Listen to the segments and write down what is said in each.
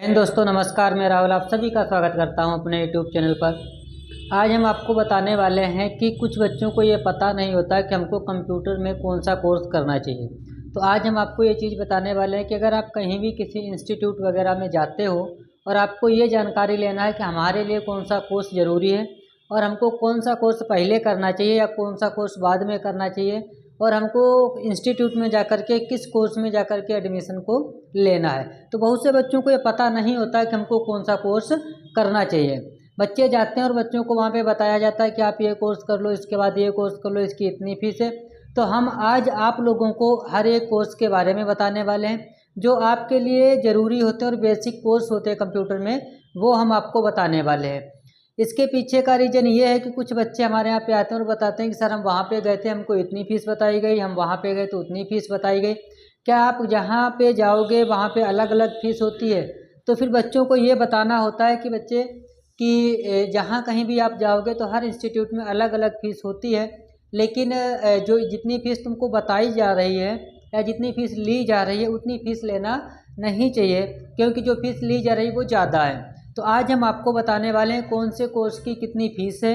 दोस्तों नमस्कार, मैं राहुल आप सभी का स्वागत करता हूं अपने यूट्यूब चैनल पर। आज हम आपको बताने वाले हैं कि कुछ बच्चों को ये पता नहीं होता कि हमको कंप्यूटर में कौन सा कोर्स करना चाहिए। तो आज हम आपको ये चीज़ बताने वाले हैं कि अगर आप कहीं भी किसी इंस्टीट्यूट वगैरह में जाते हो और आपको ये जानकारी लेना है कि हमारे लिए कौन सा कोर्स ज़रूरी है और हमको कौन सा कोर्स पहले करना चाहिए या कौन सा कोर्स बाद में करना चाहिए, और हमको इंस्टीट्यूट में जाकर के किस कोर्स में जाकर के एडमिशन को लेना है। तो बहुत से बच्चों को ये पता नहीं होता कि हमको कौन सा कोर्स करना चाहिए। बच्चे जाते हैं और बच्चों को वहाँ पे बताया जाता है कि आप ये कोर्स कर लो, इसके बाद ये कोर्स कर लो, इसकी इतनी फीस है। तो हम आज आप लोगों को हर एक कोर्स के बारे में बताने वाले हैं जो आपके लिए ज़रूरी होते हैं और बेसिक कोर्स होते हैं कंप्यूटर में, वो हम आपको बताने वाले हैं। इसके पीछे का रीज़न ये है कि कुछ बच्चे हमारे यहाँ पे आते हैं और बताते हैं कि सर हम वहाँ पे गए थे, हमको इतनी फ़ीस बताई गई, हम वहाँ पे गए तो उतनी फ़ीस बताई गई। क्या आप जहाँ पे जाओगे वहाँ पे अलग अलग फ़ीस होती है? तो फिर बच्चों को ये बताना होता है कि बच्चे कि जहाँ कहीं भी आप जाओगे तो हर इंस्टीट्यूट में अलग अलग फ़ीस होती है, लेकिन जो जितनी फ़ीस तुमको बताई जा रही है या जितनी फ़ीस ली जा रही है उतनी फ़ीस लेना नहीं चाहिए, क्योंकि जो फ़ीस ली जा रही है वो ज़्यादा है। तो आज हम आपको बताने वाले हैं कौन से कोर्स की कितनी फ़ीस है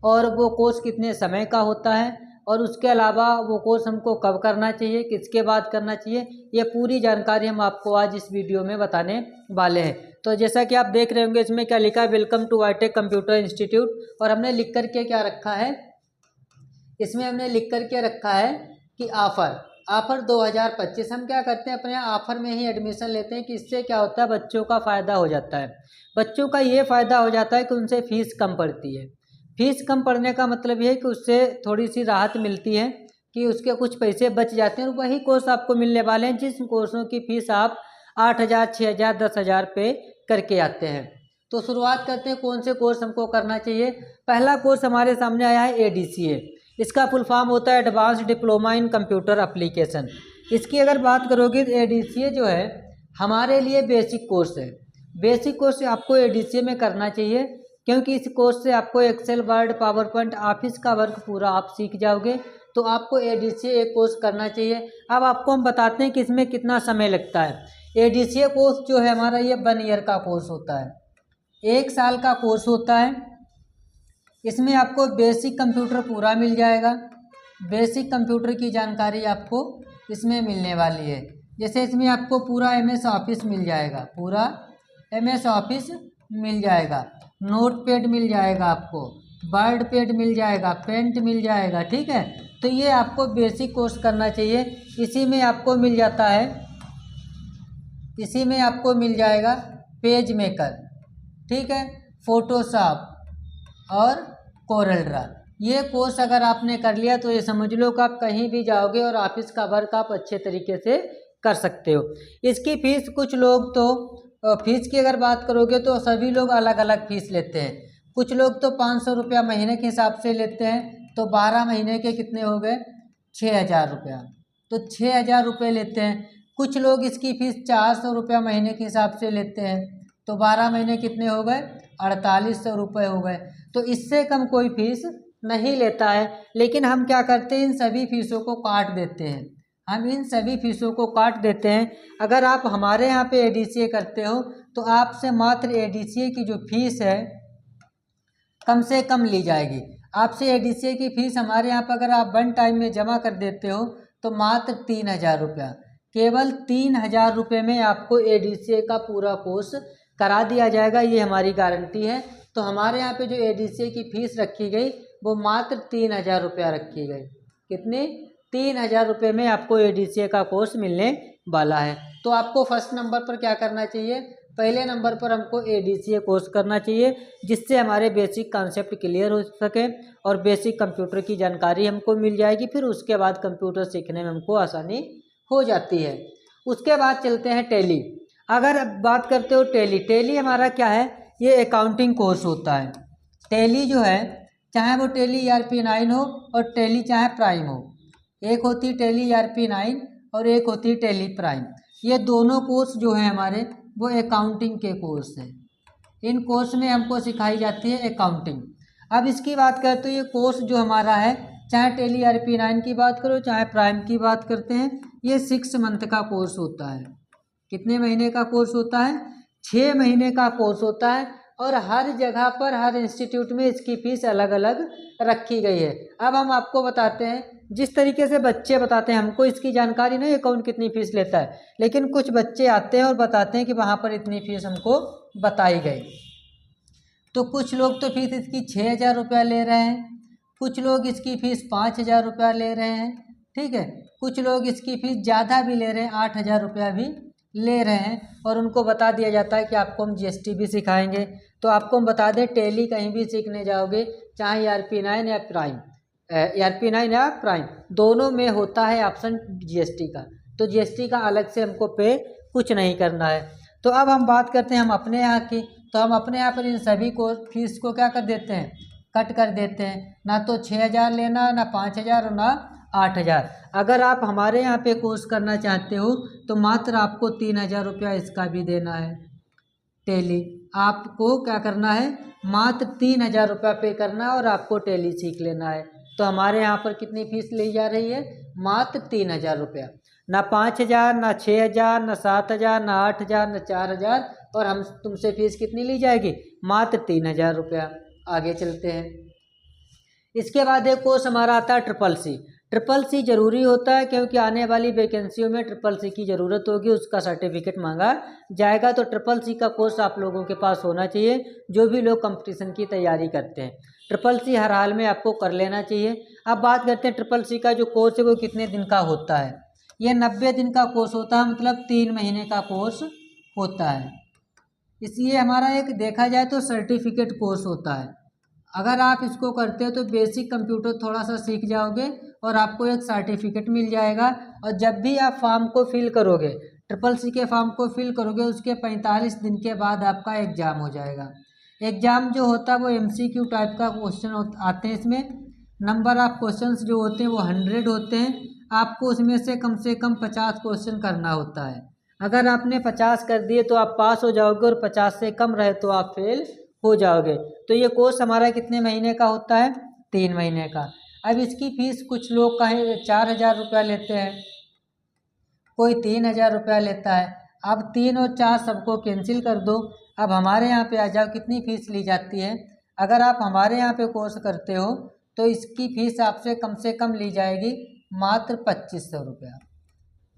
और वो कोर्स कितने समय का होता है, और उसके अलावा वो कोर्स हमको कब करना चाहिए, किसके बाद करना चाहिए, ये पूरी जानकारी हम आपको आज इस वीडियो में बताने वाले हैं। तो जैसा कि आप देख रहे होंगे इसमें क्या लिखा है, वेलकम टू वाईटेक कंप्यूटर इंस्टीट्यूट, और हमने लिख कर के क्या रखा है, इसमें हमने लिख कर के रखा है कि ऑफ़र 2025। हम क्या करते हैं, अपने ऑफ़र में ही एडमिशन लेते हैं कि इससे क्या होता है, बच्चों का फ़ायदा हो जाता है। बच्चों का ये फ़ायदा हो जाता है कि उनसे फ़ीस कम पड़ती है। फ़ीस कम पड़ने का मतलब ये है कि उससे थोड़ी सी राहत मिलती है कि उसके कुछ पैसे बच जाते हैं और वही कोर्स आपको मिलने वाले हैं जिस कोर्सों की फ़ीस आप 8,000, 6,000, 10,000 पे करके आते हैं। तो शुरुआत करते हैं कौन से कोर्स हमको करना चाहिए। पहला कोर्स हमारे सामने आया है ADCA। इसका फुल फॉर्म होता है advance diploma in computer application. इसकी अगर बात करोगे तो ADCA जो है हमारे लिए बेसिक कोर्स है। बेसिक कोर्स आपको ADCA में करना चाहिए, क्योंकि इस कोर्स से आपको Excel, Word, PowerPoint, office का वर्क पूरा आप सीख जाओगे। तो आपको ADCA एक कोर्स करना चाहिए। अब आपको हम बताते हैं कि इसमें कितना समय लगता है। ADCA कोर्स जो है हमारा ये 1 ईयर का कोर्स होता है, 1 साल का कोर्स होता है। इसमें आपको बेसिक कंप्यूटर पूरा मिल जाएगा। बेसिक कंप्यूटर की जानकारी आपको इसमें मिलने वाली है। जैसे इसमें आपको पूरा MS ऑफिस मिल जाएगा, पूरा MS ऑफिस मिल जाएगा, नोट पैड मिल जाएगा, आपको वर्ड पैड मिल जाएगा, पेंट मिल जाएगा, ठीक है। तो ये आपको बेसिक कोर्स करना चाहिए। इसी में आपको मिल जाता है, इसी में आपको मिल जाएगा पेज मेकर, ठीक है, फोटोशॉप और कोरल ड्रा। ये कोर्स अगर आपने कर लिया तो ये समझ लो कि आप कहीं भी जाओगे और ऑफिस का वर्क आप अच्छे तरीके से कर सकते हो। इसकी फ़ीस कुछ लोग तो फ़ीस की अगर बात करोगे तो सभी लोग अलग अलग फ़ीस लेते हैं। कुछ लोग तो 500 रुपया महीने के हिसाब से लेते हैं, तो 12 महीने के कितने हो गए, 6,000 रुपया, तो 6,000 रुपये लेते हैं। कुछ लोग इसकी फ़ीस 400 रुपया महीने के हिसाब से लेते हैं, तो 12 महीने कितने हो गए, 4,800 रुपये हो गए। तो इससे कम कोई फ़ीस नहीं लेता है। लेकिन हम क्या करते हैं, इन सभी फ़ीसों को काट देते हैं, हम इन सभी फ़ीसों को काट देते हैं। अगर आप हमारे यहाँ पे ADCA करते हो तो आपसे मात्र ADCA की जो फ़ीस है कम से कम ली जाएगी। आपसे ADCA की फ़ीस हमारे यहाँ पर अगर आप 1 टाइम में जमा कर देते हो तो मात्र 3,000 रुपया, केवल 3,000 रुपये में आपको ADCA का पूरा कोर्स करा दिया जाएगा। ये हमारी गारंटी है। तो हमारे यहाँ पे जो ADCA की फ़ीस रखी गई वो मात्र 3,000 रुपया रखी गई। कितनी, 3,000 रुपये में आपको ADCA का कोर्स मिलने वाला है। तो आपको फर्स्ट नंबर पर क्या करना चाहिए, पहले नंबर पर हमको ADCA कोर्स करना चाहिए, जिससे हमारे बेसिक कॉन्सेप्ट क्लियर हो सके और बेसिक कंप्यूटर की जानकारी हमको मिल जाएगी। फिर उसके बाद कंप्यूटर सीखने में हमको आसानी हो जाती है। उसके बाद चलते हैं टैली। अगर बात करते हो टैली हमारा क्या है, ये अकाउंटिंग कोर्स होता है। टैली जो है, चाहे वो टैली ERP9 हो और टैली चाहे प्राइम हो, एक होती है टैली ERP9 और एक होती है टैली प्राइम। ये दोनों कोर्स जो है हमारे वो अकाउंटिंग के कोर्स हैं। इन कोर्स में हमको सिखाई जाती है अकाउंटिंग। अब इसकी बात करें तो ये कोर्स जो हमारा है, चाहे टैली ERP9 की बात करो चाहे प्राइम की बात करते हैं, ये 6 मंथ का कोर्स होता है। कितने महीने का कोर्स होता है, 6 महीने का कोर्स होता है और हर जगह पर हर इंस्टीट्यूट में इसकी फ़ीस अलग अलग रखी गई है। अब हम आपको बताते हैं, जिस तरीके से बच्चे बताते हैं, हमको इसकी जानकारी नहीं है कौन कितनी फ़ीस लेता है, लेकिन कुछ बच्चे आते हैं और बताते हैं कि वहाँ पर इतनी फ़ीस हमको बताई गई। तो कुछ लोग तो फीस इसकी 6,000 रुपया ले रहे हैं, कुछ लोग इसकी फ़ीस 5,000 रुपया ले रहे हैं, ठीक है। कुछ लोग इसकी फ़ीस ज़्यादा भी ले रहे हैं, 8,000 रुपया भी ले रहे हैं, और उनको बता दिया जाता है कि आपको हम GST भी सिखाएंगे। तो आपको हम बता दें, टैली कहीं भी सीखने जाओगे, चाहे ERP9 या प्राइम, ERP9 या प्राइम दोनों में होता है ऑप्शन GST का। तो GST का अलग से हमको पे कुछ नहीं करना है। तो अब हम बात करते हैं हम अपने यहाँ की। तो हम अपने यहाँ पर इन सभी को फीस को क्या कर देते हैं, कट कर देते हैं। ना तो 6,000 लेना, ना 5,000 और ना 8,000। अगर आप हमारे यहाँ पे कोर्स करना चाहते हो तो मात्र आपको 3,000 रुपया इसका भी देना है। टैली आपको क्या करना है, मात्र 3,000 रुपया पे करना है और आपको टैली सीख लेना है। तो हमारे यहाँ पर कितनी फीस ली जा रही है, मात्र 3,000 रुपया। ना 5,000, ना 6,000, ना 7,000, ना 8,000, ना 4,000, और हम तुमसे फीस कितनी ली जाएगी, मात्र 3,000 रुपया। आगे चलते हैं। इसके बाद एक कोर्स हमारा आता है CCC। CCC जरूरी होता है क्योंकि आने वाली वैकेंसियों में CCC की ज़रूरत होगी, उसका सर्टिफिकेट मांगा जाएगा। तो CCC का कोर्स आप लोगों के पास होना चाहिए, जो भी लोग कंपटीशन की तैयारी करते हैं। CCC हर हाल में आपको कर लेना चाहिए। अब बात करते हैं CCC का जो कोर्स है वो कितने दिन का होता है। ये 90 दिन का कोर्स होता है, मतलब 3 महीने का कोर्स होता है। इसलिए हमारा एक देखा जाए तो सर्टिफिकेट कोर्स होता है। अगर आप इसको करते हो तो बेसिक कंप्यूटर थोड़ा सा सीख जाओगे और आपको एक सर्टिफिकेट मिल जाएगा। और जब भी आप फॉर्म को फिल करोगे, CCC के फॉर्म को फिल करोगे, उसके 45 दिन के बाद आपका एग्ज़ाम हो जाएगा। एग्ज़ाम जो होता है वो MCQ टाइप का क्वेश्चन आते हैं। इसमें नंबर ऑफ क्वेश्चंस जो होते हैं वो 100 होते हैं। आपको उसमें से कम 50 क्वेश्चन करना होता है। अगर आपने 50 कर दिए तो आप पास हो जाओगे, और 50 से कम रहे तो आप फेल हो जाओगे। तो ये कोर्स हमारा कितने महीने का होता है, 3 महीने का। अब इसकी फ़ीस कुछ लोग कहीं 4,000 रुपया लेते हैं, कोई 3,000 रुपया लेता है। अब 3 और 4 सबको कैंसिल कर दो। अब हमारे यहाँ पे आ जाओ, कितनी फ़ीस ली जाती है। अगर आप हमारे यहाँ पे कोर्स करते हो तो इसकी फ़ीस आपसे कम ली जाएगी मात्र 2,500 रुपया।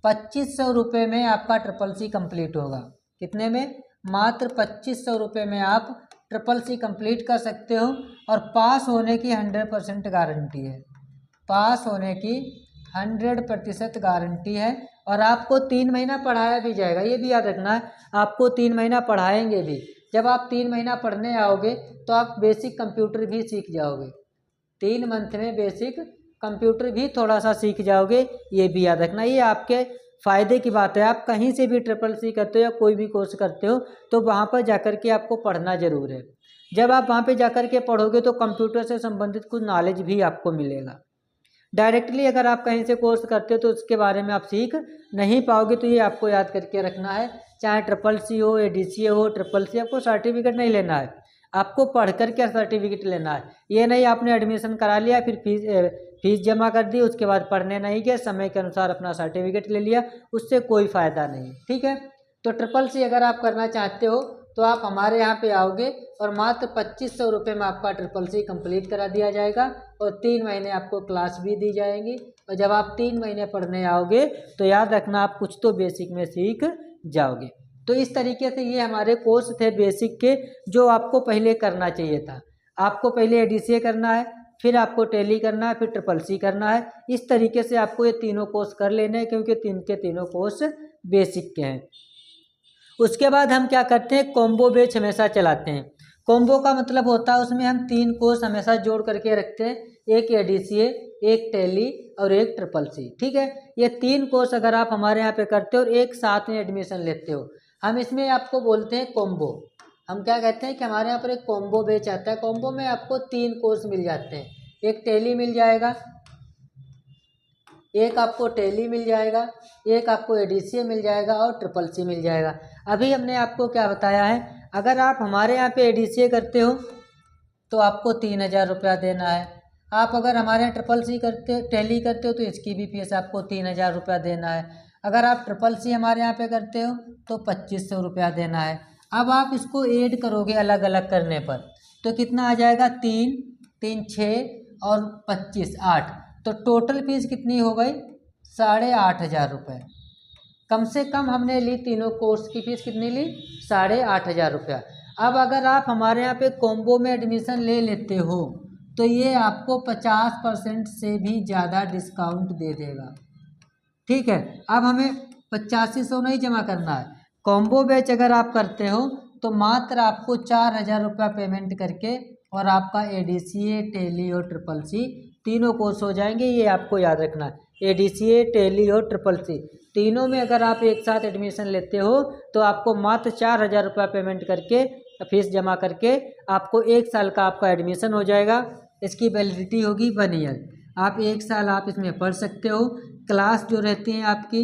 2,500 रुपये में आपका CCC कंप्लीट होगा। कितने में, मात्र 2,500 रुपये में आप CCC कंप्लीट कर सकते हो। और पास होने की 100% गारंटी है, पास होने की 100% गारंटी है। और आपको 3 महीना पढ़ाया भी जाएगा, ये भी याद रखना है, आपको 3 महीना पढ़ाएंगे भी। जब आप 3 महीना पढ़ने आओगे तो आप बेसिक कंप्यूटर भी सीख जाओगे। 3 मंथ में बेसिक कंप्यूटर भी थोड़ा सा सीख जाओगे, ये भी याद रखना। ये आपके फ़ायदे की बात है। आप कहीं से भी CCC करते हो या कोई भी कोर्स करते हो तो वहाँ पर जाकर के आपको पढ़ना ज़रूर है। जब आप वहाँ पे जाकर के पढ़ोगे तो कंप्यूटर से संबंधित कुछ नॉलेज भी आपको मिलेगा। डायरेक्टली अगर आप कहीं से कोर्स करते हो तो उसके बारे में आप सीख नहीं पाओगे। तो ये आपको याद करके रखना है, चाहे CCC हो, ADCA हो, CCC, आपको सर्टिफिकेट नहीं लेना है, आपको पढ़ कर क्या सर्टिफिकेट लेना है। ये नहीं आपने एडमिशन करा लिया, फिर फीस जमा कर दी, उसके बाद पढ़ने नहीं गए, समय के अनुसार अपना सर्टिफिकेट ले लिया, उससे कोई फ़ायदा नहीं। ठीक है। तो CCC अगर आप करना चाहते हो तो आप हमारे यहाँ पे आओगे और मात्र 2,500 रुपये में आपका CCC कंप्लीट करा दिया जाएगा और 3 महीने आपको क्लास भी दी जाएंगी। और जब आप 3 महीने पढ़ने आओगे तो याद रखना आप कुछ तो बेसिक में सीख जाओगे। तो इस तरीके से ये हमारे कोर्स थे बेसिक के, जो आपको पहले करना चाहिए था। आपको पहले ADCA करना है, फिर आपको टैली करना है, फिर CCC करना है। इस तरीके से आपको ये तीनों कोर्स कर लेने हैं, क्योंकि तीनों कोर्स बेसिक के हैं। उसके बाद हम क्या करते हैं, कॉम्बो बैच हमेशा चलाते हैं। कॉम्बो का मतलब होता है उसमें हम 3 कोर्स हमेशा जोड़ करके रखते हैं, एक ADCA, एक टैली और एक CCC। ठीक है। ये 3 कोर्स अगर आप हमारे यहाँ पे करते हो और एक साथ में एडमिशन लेते हो, हम इसमें आपको बोलते हैं कॉम्बो। हम क्या कहते हैं कि हमारे यहाँ पर एक कॉम्बो बैच आता है। कॉम्बो में आपको 3 कोर्स मिल जाते हैं, एक टैली मिल जाएगा, एक आपको टैली मिल जाएगा, एक आपको ADCA मिल जाएगा और CCC मिल जाएगा। अभी हमने आपको क्या बताया है, अगर आप हमारे यहाँ पे ADCA करते हो तो आपको 3,000 रुपया देना है। आप अगर हमारे यहाँ CCC करते टैली करते हो तो इसकी भी फीस आपको 3,000 रुपया देना है। अगर आप CCC हमारे यहाँ पे करते हो तो 2,500 रुपया देना है। अब आप इसको ऐड करोगे अलग अलग करने पर, तो कितना आ जाएगा, 3 3 6 और 25 8, तो टोटल फीस कितनी हो गई, 8,500 रुपये। कम से कम हमने ली, तीनों कोर्स की फ़ीस कितनी ली, 8,500 रुपया। अब अगर आप हमारे यहाँ पे कॉम्बो में एडमिशन ले लेते हो तो ये आपको 50% से भी ज़्यादा डिस्काउंट दे देगा। ठीक है, अब हमें 8500 नहीं जमा करना है। कॉम्बो बैच अगर आप करते हो तो मात्र आपको 4,000 रुपया पेमेंट करके और आपका ADCA, टेली और CCC तीनों कोर्स हो जाएंगे। ये आपको याद रखना है, ADCA, टेली और CCC तीनों में अगर आप एक साथ एडमिशन लेते हो तो आपको मात्र 4,000 रुपया पेमेंट करके, फीस जमा करके आपको 1 साल का आपका एडमिशन हो जाएगा। इसकी वैलिडिटी होगी 1 ईयर। आप 1 साल आप इसमें पढ़ सकते हो। क्लास जो रहती हैं आपकी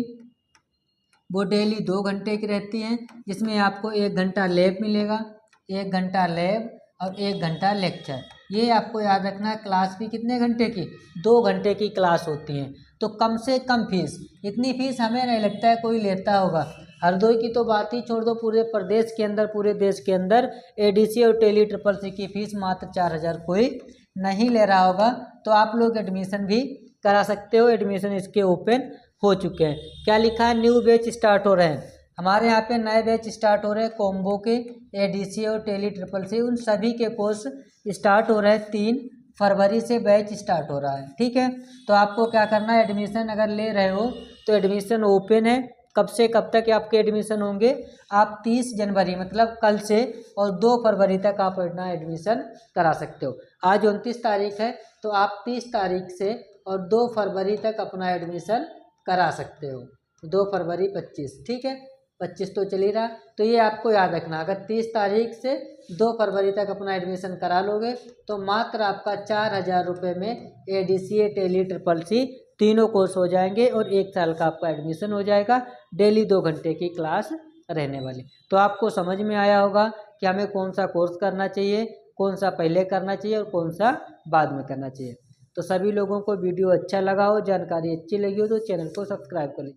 वो डेली 2 घंटे की रहती हैं, जिसमें आपको 1 घंटा लैब मिलेगा, 1 घंटा लैब और 1 घंटा लेक्चर। ये आपको याद रखना है। क्लास भी कितने घंटे की, 2 घंटे की क्लास होती हैं। तो कम से कम फीस, इतनी फीस हमें नहीं लगता है कोई लेता होगा। हरदोई की तो बात ही छोड़ दो, पूरे प्रदेश के अंदर, पूरे देश के अंदर ADCA और टेली CCC की फ़ीस मात्र 4,000 कोई नहीं ले रहा होगा। तो आप लोग एडमिशन भी करा सकते हो। एडमिशन इसके ओपन हो चुके हैं। क्या लिखा है, न्यू बैच स्टार्ट हो रहे हैं। हमारे यहाँ पे नए बैच स्टार्ट हो रहे हैं, कॉम्बो के, ADCA और टेली CCC, उन सभी के कोर्स स्टार्ट हो रहे हैं। 3 फरवरी से बैच स्टार्ट हो रहा है। ठीक है, तो आपको क्या करना है, एडमिशन अगर ले रहे हो तो एडमिशन ओपन है। कब से कब तक आपके एडमिशन होंगे, आप 30 जनवरी मतलब कल से और 2 फरवरी तक आप अपना एडमिशन करा सकते हो। आज 29 तारीख है, तो आप 30 तारीख से और 2 फरवरी तक अपना एडमिशन करा सकते हो। 2 फरवरी 25, ठीक है, 25 तो चल ही रहा। तो ये आपको याद रखना, अगर 30 तारीख से 2 फरवरी तक अपना एडमिशन करा लोगे तो मात्र आपका 4,000 रुपये में ADCA, टेली, CCC तीनों कोर्स हो जाएंगे और 1 साल का आपका एडमिशन हो जाएगा। डेली 2 घंटे की क्लास रहने वाली। तो आपको समझ में आया होगा कि हमें कौन सा कोर्स करना चाहिए, कौन सा पहले करना चाहिए और कौन सा बाद में करना चाहिए। तो सभी लोगों को वीडियो अच्छा लगा हो, जानकारी अच्छी लगी हो तो चैनल को सब्सक्राइब कर लीजिए।